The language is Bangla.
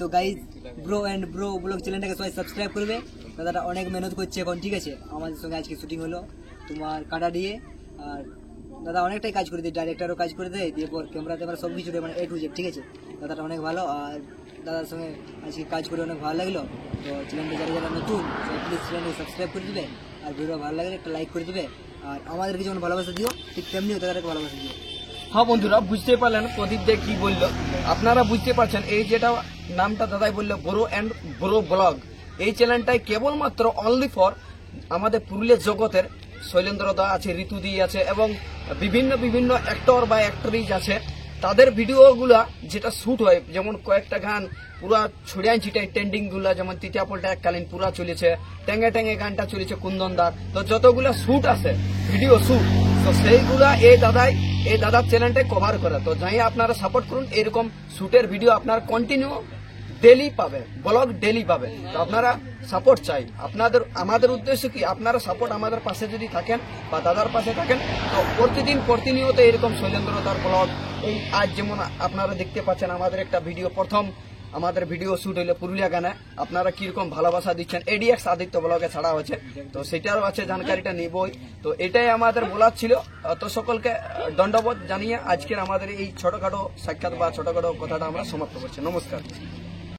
তো guys bro and bro blog চ্যানেলটাকে সবাই সাবস্ক্রাইব করবে। দাদাটা অনেক মেহনত করছে এখন, ঠিক আছে। আমাদের সঙ্গে আজকে শুটিং হলো তোমার কাটা দিয়ে, আর দাদা অনেকটাই কাজ করে দেয়, ডাইরেক্টরও কাজ করে দেয়, দিয়ে পর ক্যামেরাতে আমরা সব কিছু মানে A to Z, ঠিক আছে। দাদাটা অনেক ভালো, আর দাদার সঙ্গে আজকে কাজ করে অনেক ভালো লাগলো। তো চ্যানেলটা যারা যারা নতুন প্লিজ চ্যানেলকে সাবস্ক্রাইব করে দেবে, আর ভিডিও ভালো লাগলে একটা লাইক করে দেবে, আর আমাদেরকে যেমন ভালোবাসা দিও ঠিক তেমনিও দাদাকে ভালোবাসা দিও। হ্যাঁ বন্ধুরা, বুঝতে পারলেন প্রদীপ দে কি বললো, আপনারা বুঝতে পারছেন। এই যেটা নামটা দাদাই বললো ব্রো অ্যান্ড ব্রো ব্লগ, এই চ্যানেলটাই কেবলমাত্র অনলি ফর আমাদের পুরুলিয়া জগতের শৈলেন্দ্র দা আছে, ঋতুদি আছে, এবং বিভিন্ন বিভিন্ন অ্যাক্টর বা অ্যাক্টরিজ আছে। তাদের ভিডিওগুলা যেটা শ্যুট হয়, যেমন কয়েকটা গান পুরা ছড়িয়ে ছিটাই ট্রেন্ডিং গুলা, যেমন তিতিয়াপলটা এককালীন পুরা চলেছে, ট্যাঙ্গে ট্যাঙ্গে গানটা চলেছে কুন্দনদার। তো যতগুলা শ্যুট আছে, ভিডিও শ্যুট, তো সেইগুলা এই দাদার চ্যানেলটাই কভার করে। তো যাই আপনারা সাপোর্ট করুন, এরকম শ্যুটের ভিডিও আপনারা কন্টিনিউ ডেলি পাবে, ব্লগ ডেলি পাবে। তো আপনারা সাপোর্ট চাই আপনাদের। আমাদের উদ্দেশ্য কি, আপনারা সাপোর্ট আমাদের পাশে যদি থাকেন বা দাদার পাশে থাকেন, তো প্রতিনিয়ত এরকম শৈলেন্দ্র দার ব্লগ, এই আজ যেমন আপনারা দেখতে পাচ্ছেন আমাদের একটা ভিডিও, প্রথম আমাদের ভিডিও শুট হইলো পুরুলিয়া গানে, আপনারা কিরকম ভালোবাসা দিচ্ছেন। এডিএক্স আদিত্য ব্লগে ছাড়া হয়েছে, তো সেটারও আছে, জানকারিটা নিবই। তো এটাই আমাদের বলার ছিল। তো সকলকে দণ্ডবোধ জানিয়ে আজকের আমাদের এই ছোটখাটো সাক্ষাৎ বা ছোটখাটো কথাটা আমরা সমাপ্ত করছি। নমস্কার।